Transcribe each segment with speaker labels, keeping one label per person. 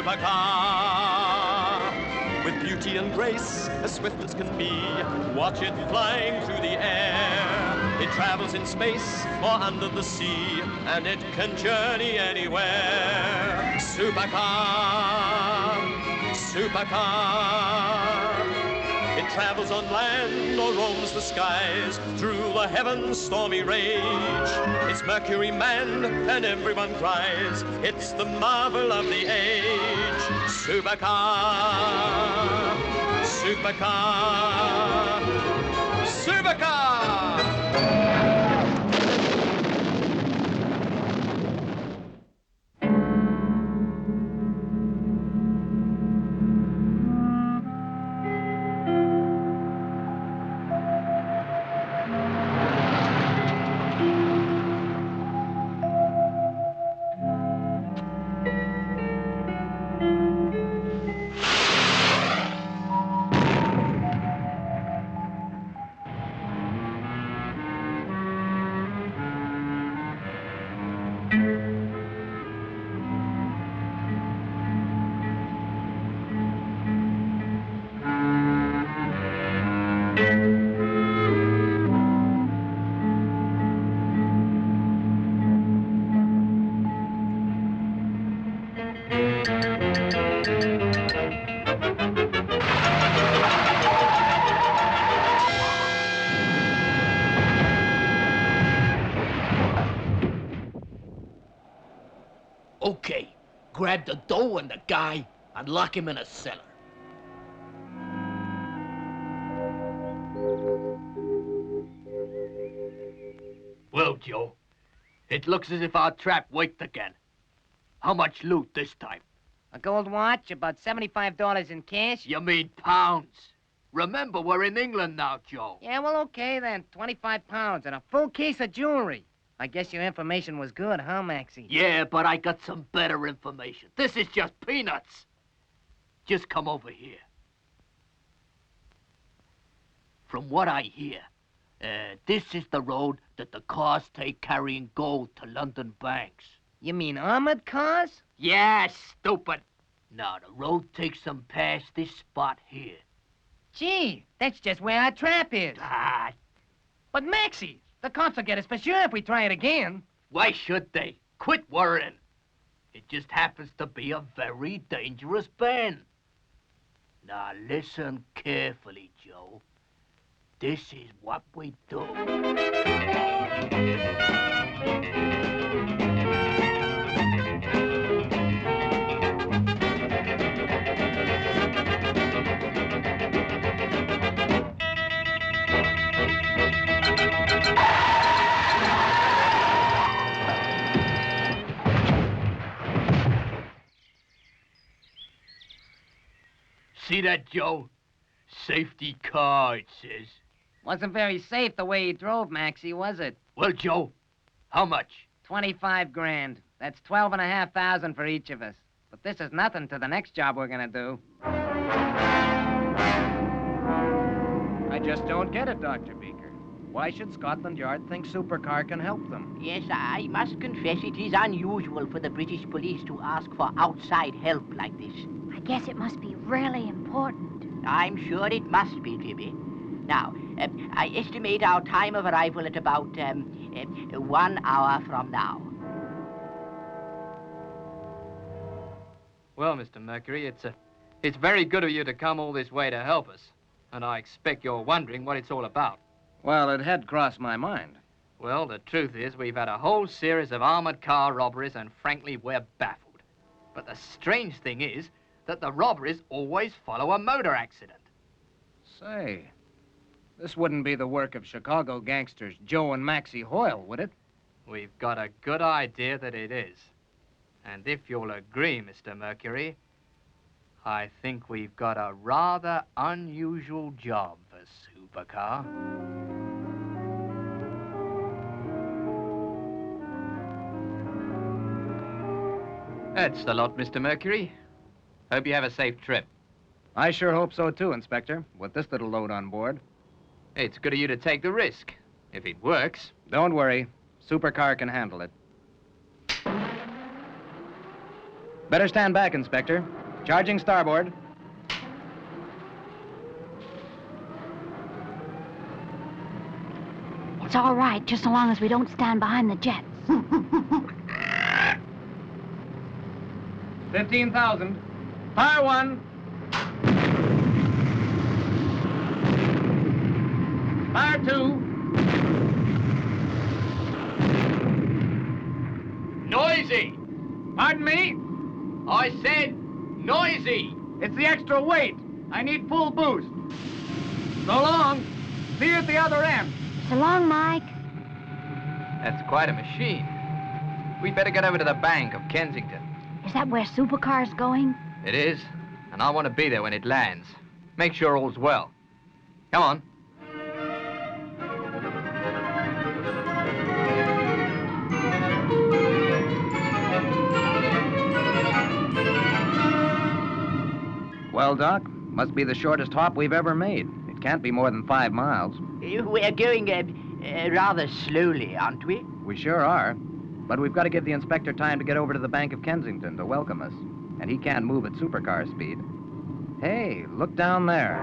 Speaker 1: supercar. With beauty and grace, as swift as can be, watch it flying through the air. It travels in space or under the sea, and it can journey anywhere. Supercar, supercar. It travels on land or roams the skies, through the heavens' stormy rage. It's Mercury manned and everyone cries, it's the marvel of the age. Supercar, supercar, supercar!
Speaker 2: Okay, grab the dough and the guy and lock him in a cellar. Well, Joe, it looks as if our trap worked again. How much loot this time?
Speaker 3: A gold watch, about $75 in cash.
Speaker 2: You mean pounds? Remember, we're in England now, Joe.
Speaker 3: Yeah, well, okay then. 25 pounds and a full case of jewelry. I guess your information was good, huh, Maxie?
Speaker 2: Yeah, but I got some better information. This is just peanuts. Just come over here. From what I hear, this is the road that the cars take carrying gold to London banks.
Speaker 3: You mean armored cars?
Speaker 2: Yeah, stupid. Now, the road takes them past this spot here.
Speaker 3: Gee, that's just where our trap is.
Speaker 2: Ah.
Speaker 3: But Maxie, the cops will get us for sure if we try it again.
Speaker 2: Why should they? Quit worrying. It just happens to be a very dangerous bend. Now, listen carefully, Joe. This is what we do. See that, Joe? Safety car, it says.
Speaker 3: Wasn't very safe the way he drove, Maxie, was it?
Speaker 2: Well, Joe, how much?
Speaker 3: 25 grand. That's 12,500 for each of us. But this is nothing to the next job we're gonna do.
Speaker 4: I just don't get it, Dr. Beaker. Why should Scotland Yard think Supercar can help them?
Speaker 5: Yes, I must confess it is unusual for the British police to ask for outside help like this.
Speaker 6: I guess it must be really important.
Speaker 5: I'm sure it must be, Jimmy. Now, I estimate our time of arrival at about 1 hour from now.
Speaker 7: Well, Mr. Mercury, it's very good of you to come all this way to help us. And I expect you're wondering what it's all about.
Speaker 4: Well, it had crossed my mind.
Speaker 7: Well, the truth is we've had a whole series of armored car robberies, and frankly, we're baffled. But the strange thing is that the robberies always follow a motor accident.
Speaker 4: Say, this wouldn't be the work of Chicago gangsters Joe and Maxie Hoyle, would it?
Speaker 7: We've got a good idea that it is. And if you'll agree, Mr. Mercury, I think we've got a rather unusual job for Supercar. That's the lot, Mr. Mercury. Hope you have a safe trip.
Speaker 4: I sure hope so, too, Inspector, with this little load on board.
Speaker 7: It's good of you to take the risk. If it works...
Speaker 4: Don't worry. Supercar can handle it. Better stand back, Inspector. Charging starboard.
Speaker 6: It's all right, just so long as we don't stand behind the jets.
Speaker 4: 15,000. Fire one. Fire two.
Speaker 2: Noisy!
Speaker 4: Pardon me?
Speaker 2: I said noisy!
Speaker 4: It's the extra weight. I need full boost. So long. See you at the other end.
Speaker 6: So long, Mike.
Speaker 7: That's quite a machine. We'd better get over to the bank of Kensington.
Speaker 6: Is that where Supercar's going?
Speaker 7: It is, and I want to be there when it lands. Make sure all's well. Come on.
Speaker 4: Well, Doc, must be the shortest hop we've ever made. It can't be more than 5 miles.
Speaker 5: We're going rather slowly, aren't we?
Speaker 4: We sure are. But we've got to give the inspector time to get over to the Bank of Kensington to welcome us. And he can't move at supercar speed. Hey, look down there.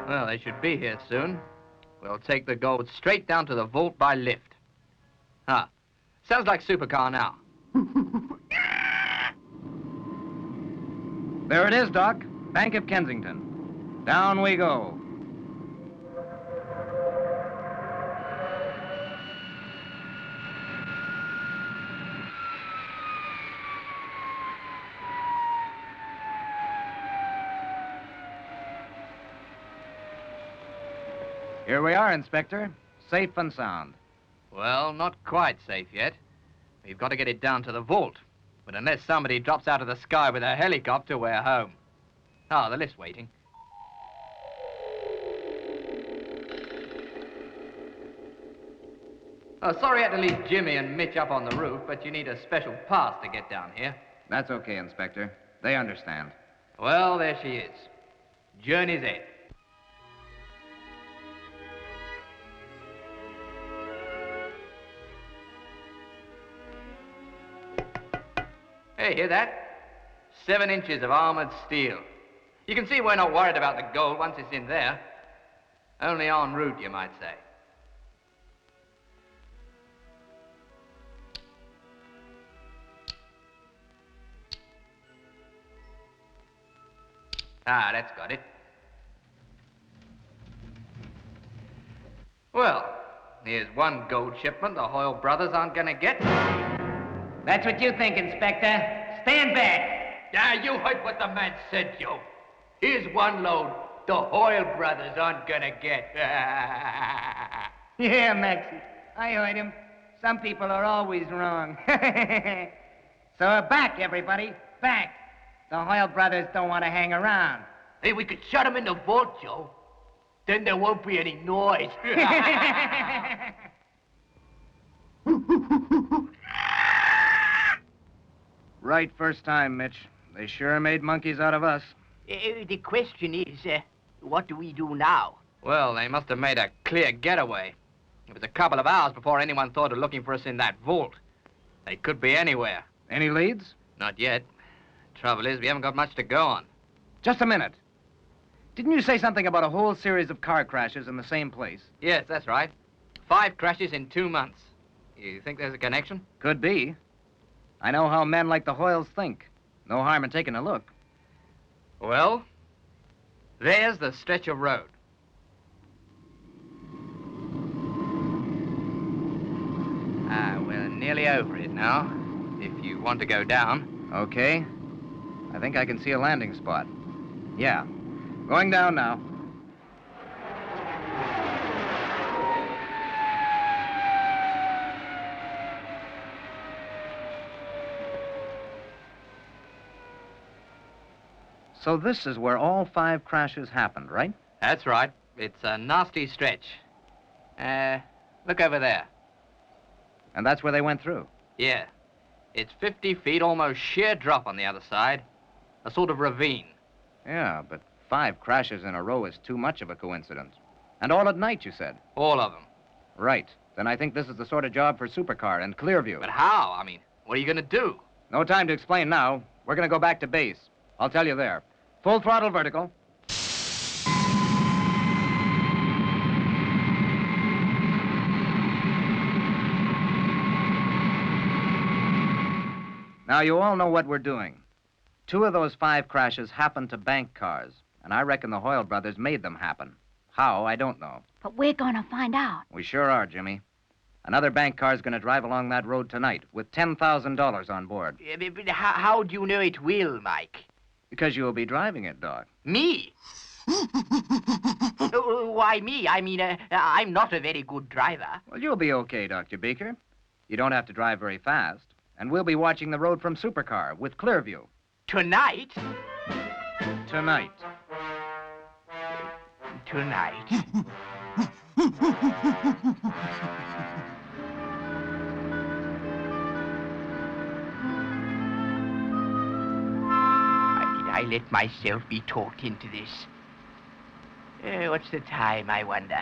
Speaker 7: Well, they should be here soon. We'll take the gold straight down to the vault by lift. Ah, sounds like Supercar now.
Speaker 4: There it is, Doc. Bank of Kensington. Down we go. Here we are, Inspector. Safe and sound.
Speaker 7: Well, not quite safe yet. We've got to get it down to the vault. But unless somebody drops out of the sky with a helicopter, we're home. Ah, the lift's waiting. Oh, sorry I had to leave Jimmy and Mitch up on the roof, but you need a special pass to get down here.
Speaker 4: That's okay, Inspector. They understand.
Speaker 7: Well, there she is. Journey's end. Hey, hear that? 7 inches of armored steel. You can see we're not worried about the gold once it's in there. Only en route, you might say. Ah, that's got it. Well, here's one gold shipment the Hoyle brothers aren't gonna get.
Speaker 3: That's what you think, Inspector. Stand back.
Speaker 2: Yeah, you heard what the man said, Joe. Here's one load the Hoyle brothers aren't gonna get.
Speaker 3: Yeah, Maxie. I heard him. Some people are always wrong. So back, everybody. Back. The Hoyle brothers don't want to hang around.
Speaker 2: Hey, we could shut them in the vault, Joe. Then there won't be any noise.
Speaker 4: Right first time, Mitch. They sure made monkeys out of us.
Speaker 5: The question is, what do we do now?
Speaker 7: Well, they must have made a clear getaway. It was a couple of hours before anyone thought of looking for us in that vault. They could be anywhere.
Speaker 4: Any leads?
Speaker 7: Not yet. Trouble is, we haven't got much to go on.
Speaker 4: Just a minute. Didn't you say something about a whole series of car crashes in the same place?
Speaker 7: Yes, that's right. 5 crashes in 2 months. You think there's a connection?
Speaker 4: Could be. I know how men like the Hoyles think. No harm in taking a look.
Speaker 7: Well, there's the stretch of road. Ah, we're nearly over it now, if you want to go down.
Speaker 4: Okay. I think I can see a landing spot. Yeah. Going down now. So this is where all 5 crashes happened, right?
Speaker 7: That's right. It's a nasty stretch. Look over there.
Speaker 4: And that's where they went through?
Speaker 7: Yeah. It's 50 feet, almost sheer drop on the other side. A sort of ravine.
Speaker 4: Yeah, but 5 crashes in a row is too much of a coincidence. And all at night, you said?
Speaker 7: All of them.
Speaker 4: Right. Then I think this is the sort of job for Supercar and Clearview.
Speaker 7: But how? I mean, what are you gonna do?
Speaker 4: No time to explain now. We're gonna go back to base. I'll tell you there. Full throttle vertical. Now, you all know what we're doing. 2 of those 5 crashes happened to bank cars, and I reckon the Hoyle brothers made them happen. How, I don't know.
Speaker 6: But we're gonna find out.
Speaker 4: We sure are, Jimmy. Another bank car's gonna drive along that road tonight with $10,000 on board.
Speaker 5: But how do you know it will, Mike?
Speaker 4: Because you'll be driving it, Doc.
Speaker 5: Me? Why me? I mean, I'm not a very good driver.
Speaker 4: Well, you'll be okay, Dr. Beaker. You don't have to drive very fast. And we'll be watching the road from Supercar with Clearview.
Speaker 5: Tonight?
Speaker 4: Tonight.
Speaker 5: Tonight. Why did I let myself be talked into this? What's the time, I wonder?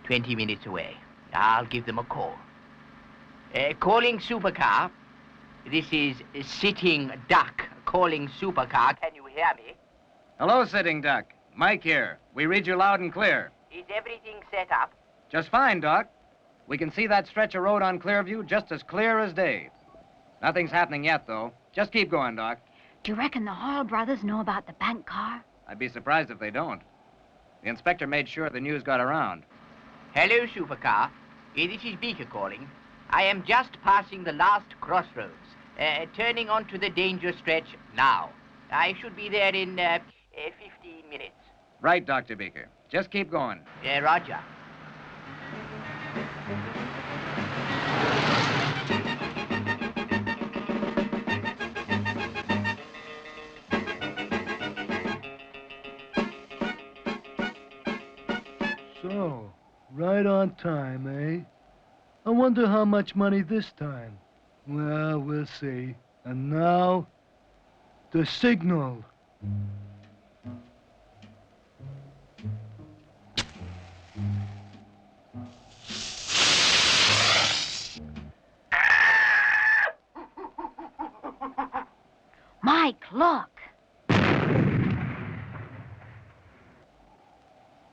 Speaker 5: 20 minutes away. I'll give them a call. Calling Supercar. This is Sitting Duck calling Supercar. Can you hear me?
Speaker 4: Hello, Sitting Duck. Mike here. We read you loud and clear.
Speaker 5: Is everything set up?
Speaker 4: Just fine, Doc. We can see that stretch of road on Clearview just as clear as day. Nothing's happening yet, though. Just keep going, Doc.
Speaker 6: Do you reckon the Hoyle brothers know about the bank car?
Speaker 4: I'd be surprised if they don't. The inspector made sure the news got around.
Speaker 5: Hello, Supercar. This is Beaker calling. I am just passing the last crossroads, turning onto the danger stretch now. I should be there in 15 minutes.
Speaker 4: Right, Dr. Beaker. Just keep going.
Speaker 5: Roger.
Speaker 8: So, right on time, eh? I wonder how much money this time. Well, we'll see. And now, the signal.
Speaker 6: Mike, look.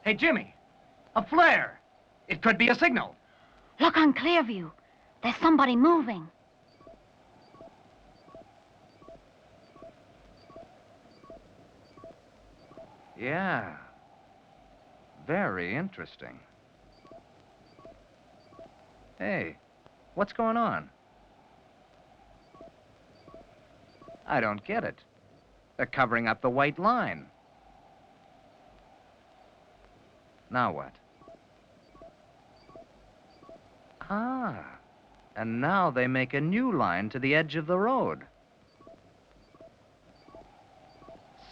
Speaker 4: Hey, Jimmy. A flare. It could be a signal.
Speaker 6: Look on Clearview. There's somebody moving.
Speaker 4: Yeah. Very interesting. Hey, what's going on? I don't get it. They're covering up the white line. Now what? Ah, and now they make a new line to the edge of the road.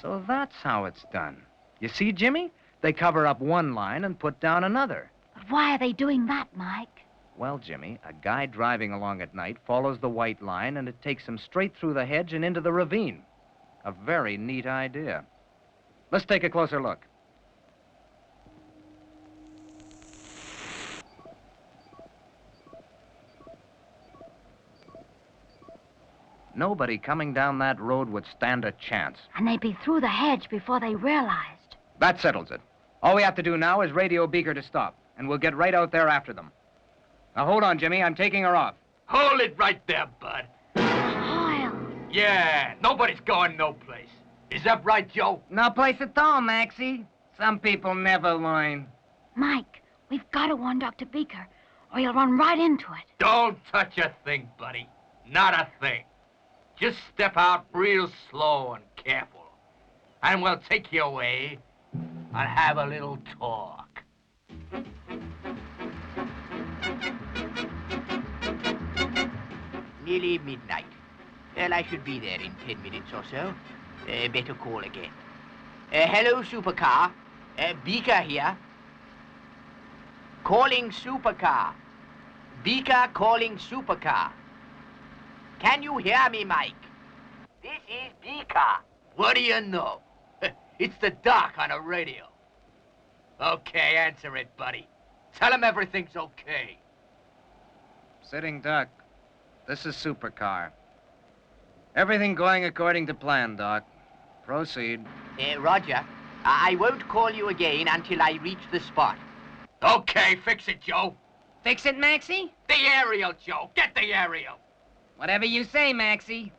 Speaker 4: So that's how it's done. You see, Jimmy? They cover up one line and put down another.
Speaker 6: But why are they doing that, Mike?
Speaker 4: Well, Jimmy, a guy driving along at night follows the white line and it takes him straight through the hedge and into the ravine. A very neat idea. Let's take a closer look. Nobody coming down that road would stand a chance.
Speaker 6: And they'd be through the hedge before they realized.
Speaker 4: That settles it. All we have to do now is radio Beaker to stop, and we'll get right out there after them. Now, hold on, Jimmy. I'm taking her off.
Speaker 2: Hold it right there, bud.
Speaker 6: Hoyle.
Speaker 2: Yeah, nobody's going no place. Is that right, Joe?
Speaker 3: No place at all, Maxie. Some people never learn.
Speaker 6: Mike, we've got to warn Dr. Beaker, or he'll run right into it.
Speaker 2: Don't touch a thing, buddy. Not a thing. Just step out real slow and careful. And we'll take you away and have a little talk.
Speaker 5: Nearly midnight. Well, I should be there in 10 minutes or so. Better call again. Hello, Supercar. Beaker here. Calling Supercar. Beaker calling Supercar. Can you hear me, Mike? This is Beaker.
Speaker 2: What do you know? It's the doc on a radio. Okay, answer it, buddy. Tell him everything's okay.
Speaker 4: Sitting duck. This is Supercar. Everything going according to plan, Doc. Proceed.
Speaker 5: Roger. I won't call you again until I reach the spot.
Speaker 2: Okay, fix it, Joe.
Speaker 3: Fix it, Maxie?
Speaker 2: The aerial, Joe. Get the aerial.
Speaker 3: Whatever you say, Maxie.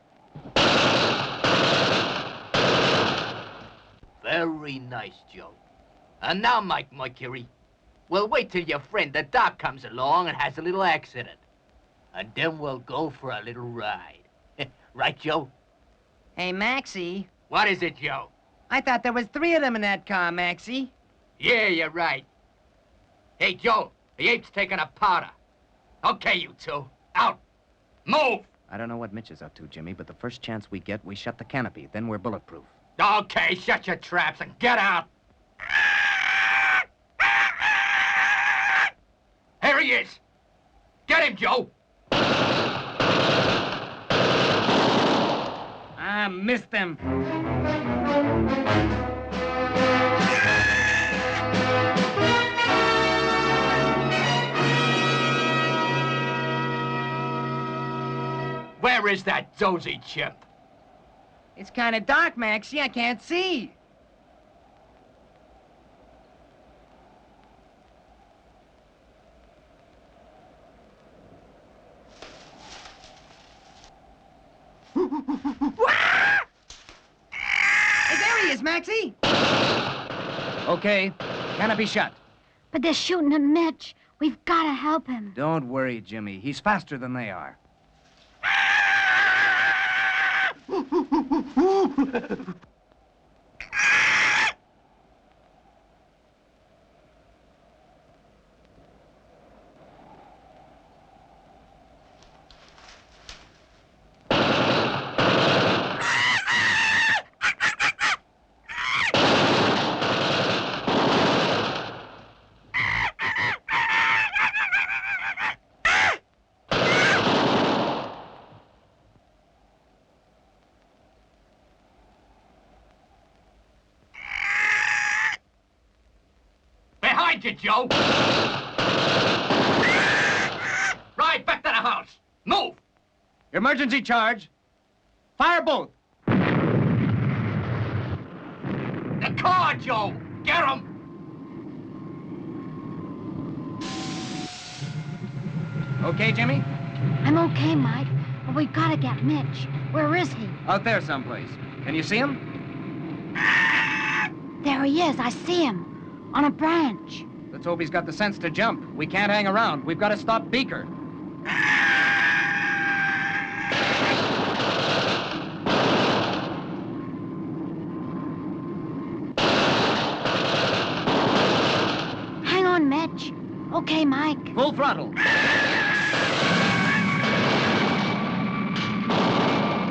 Speaker 2: Very nice, Joe. And now, Mike Mercury, we'll wait till your friend the Doc comes along and has a little accident. And then we'll go for a little ride. Right, Joe?
Speaker 3: Hey, Maxie.
Speaker 2: What is it, Joe?
Speaker 3: I thought there was 3 of them in that car, Maxie.
Speaker 2: Yeah, you're right. Hey, Joe, the ape's taking a powder. Okay, you two. Out. Move!
Speaker 4: I don't know what Mitch is up to, Jimmy, but the first chance we get, we shut the canopy. Then we're bulletproof.
Speaker 2: Okay, shut your traps and get out. Here he is. Get him, Joe.
Speaker 3: I missed them.
Speaker 2: Where is that dozy chimp?
Speaker 3: It's kind of dark, Maxie. I can't see. There he is, Maxie.
Speaker 4: Okay, canopy shut.
Speaker 6: But they're shooting at Mitch. We've got to help him.
Speaker 4: Don't worry, Jimmy. He's faster than they are.
Speaker 2: Behind you, Joe! Right, back to the house! Move!
Speaker 4: Emergency charge. Fire both.
Speaker 2: The car, Joe! Get him!
Speaker 4: Okay, Jimmy?
Speaker 6: I'm okay, Mike, but we've got to get Mitch. Where is he?
Speaker 4: Out there someplace. Can you see him?
Speaker 6: There he is. I see him. On a branch.
Speaker 4: Let's hope he's got the sense to jump. We can't hang around. We've got to stop Beaker.
Speaker 6: Hang on, Mitch. Okay, Mike.
Speaker 4: Full throttle.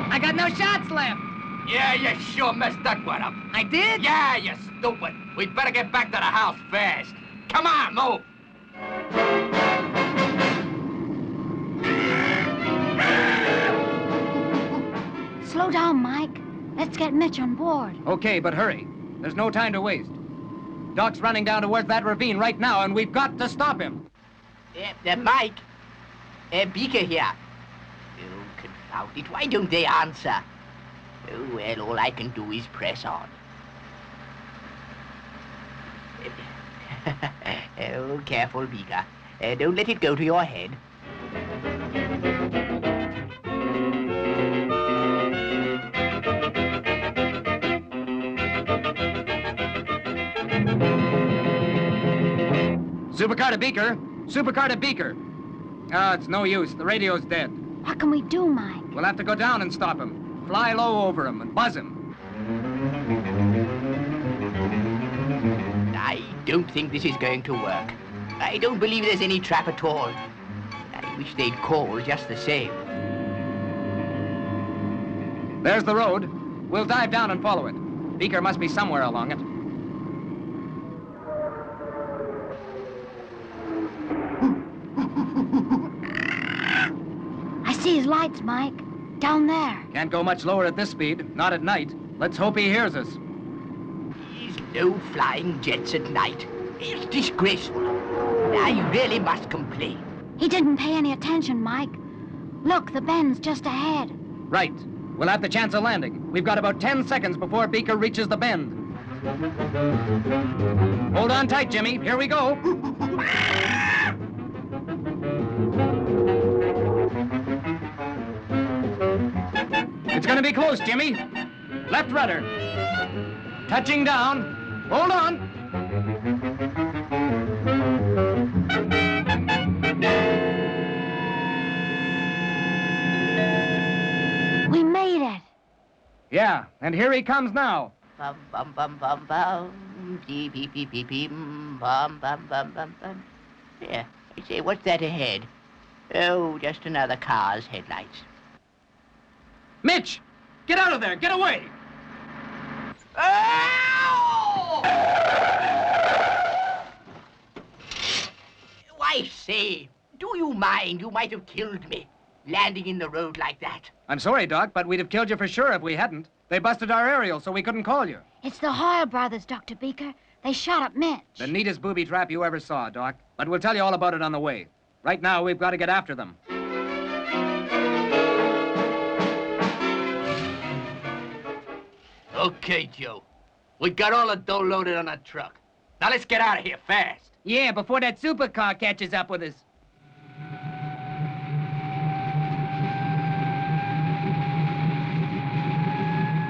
Speaker 3: I got no shots left.
Speaker 2: Yeah, you sure messed that one up.
Speaker 3: I did?
Speaker 2: Yeah, you stupid. We'd better get back to the house fast. Come on, move.
Speaker 6: Slow down, Mike. Let's get Mitch on board.
Speaker 4: Okay, but hurry. There's no time to waste. Doc's running down towards that ravine right now, and we've got to stop him.
Speaker 5: Mike. Beaker here. Oh, confound it. Why don't they answer? Oh, well, all I can do is press on. Oh, careful, Beaker. Don't let it go to your head.
Speaker 4: Supercar to Beaker. Supercar to Beaker. Ah, it's no use. The radio's dead.
Speaker 6: What can we do, Mike?
Speaker 4: We'll have to go down and stop him. Fly low over him and buzz him.
Speaker 5: I don't think this is going to work. I don't believe there's any trap at all. I wish they'd call just the same.
Speaker 4: There's the road. We'll dive down and follow it. Beaker must be somewhere along it.
Speaker 6: I see his lights, Mike. Down there.
Speaker 4: Can't go much lower at this speed. Not at night. Let's hope he hears us.
Speaker 5: There's no flying jets at night. It's disgraceful. I really must complain.
Speaker 6: He didn't pay any attention, Mike. Look, the bend's just ahead.
Speaker 4: Right. We'll have the chance of landing. We've got about 10 seconds before Beaker reaches the bend. Hold on tight, Jimmy. Here we go. It's gonna be close, Jimmy. Left rudder. Touching down. Hold on.
Speaker 6: We made it.
Speaker 4: Yeah, and here he comes now.
Speaker 5: Bum, bum, bum, bum, bum. Beep, beep, beep, beep, beep. Bum, bum, bum, bum, bum. Yeah, I say, what's that ahead? Oh, just another car's headlights.
Speaker 4: Mitch! Get out of there! Get away!
Speaker 5: Ow! Why, say, do you mind? You might have killed me, landing in the road like that.
Speaker 4: I'm sorry, Doc, but we'd have killed you for sure if we hadn't. They busted our aerial, so we couldn't call you.
Speaker 6: It's the Hoyle brothers, Dr. Beaker. They shot at Mitch.
Speaker 4: The neatest booby trap you ever saw, Doc. But we'll tell you all about it on the way. Right now, we've got to get after them.
Speaker 2: Okay, Joe. We got all the dough loaded on that truck. Now let's get out of here fast.
Speaker 5: Yeah, before that supercar catches up with us.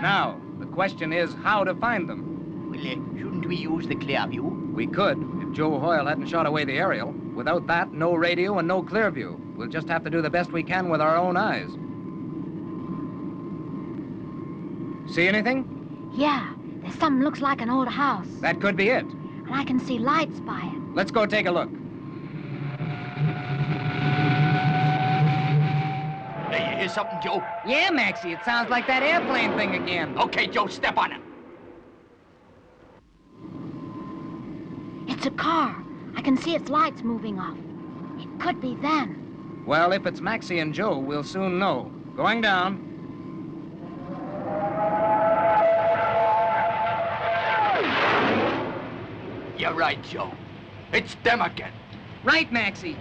Speaker 4: Now, the question is how to find them.
Speaker 5: Well, shouldn't we use the clear view?
Speaker 4: We could, if Joe Hoyle hadn't shot away the aerial. Without that, no radio and no clear view. We'll just have to do the best we can with our own eyes. See anything?
Speaker 6: Yeah, there's something looks like an old house.
Speaker 4: That could be it.
Speaker 6: And I can see lights by it.
Speaker 4: Let's go take a look.
Speaker 2: Hey, you hear something, Joe?
Speaker 5: Yeah, Maxie, it sounds like that airplane thing again.
Speaker 2: Okay, Joe, step on it.
Speaker 6: It's a car. I can see its lights moving off. It could be them.
Speaker 4: Well, if it's Maxie and Joe, we'll soon know. Going down.
Speaker 2: You're right, Joe. It's them again.
Speaker 5: Right, Maxie.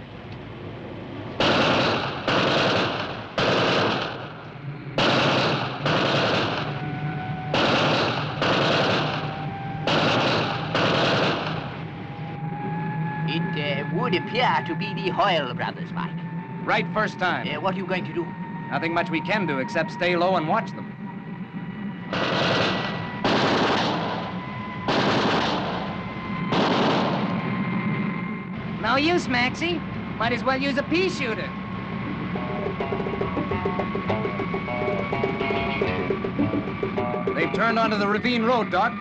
Speaker 5: It would appear to be the Hoyle brothers, Mike.
Speaker 4: Right first time.
Speaker 5: What are you going to do?
Speaker 4: Nothing much we can do except stay low and watch them.
Speaker 5: No use, Maxie. Might as well use a pea shooter.
Speaker 4: They've turned onto the ravine road, Doc.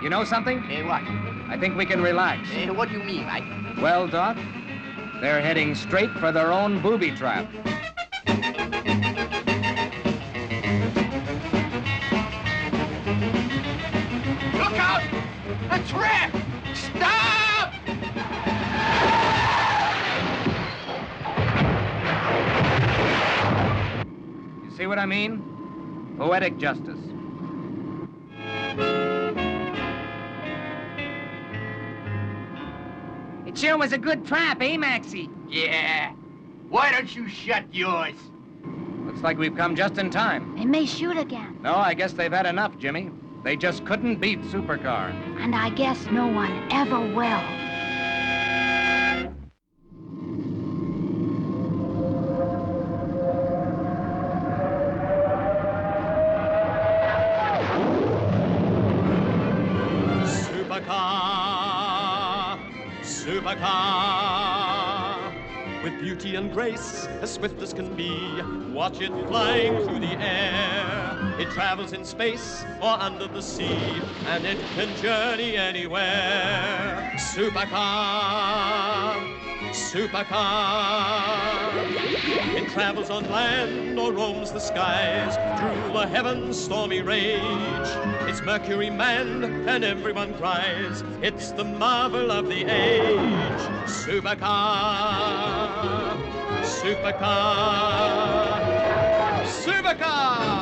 Speaker 4: You know something?
Speaker 5: What?
Speaker 4: I think we can relax.
Speaker 5: What do you mean, Mike?
Speaker 4: Well, Doc, they're heading straight for their own booby trap.
Speaker 2: Look out! A trap! Stop!
Speaker 4: You see what I mean? Poetic justice.
Speaker 5: It sure was a good trap, eh, Maxie?
Speaker 2: Yeah. Why don't you shut yours?
Speaker 4: Looks like we've come just in time.
Speaker 6: They may shoot again.
Speaker 4: No, I guess they've had enough, Jimmy. They just couldn't beat Supercar.
Speaker 6: And I guess no one ever will.
Speaker 1: Supercar, with beauty and grace, as swift as can be. Watch it flying through the air. It travels in space or under the sea, and it can journey anywhere. Supercar, supercar. It travels on land or roams the skies, through the heavens' stormy rage. It's Mercury manned, and everyone cries, it's the marvel of the age. Supercar, supercar, supercar!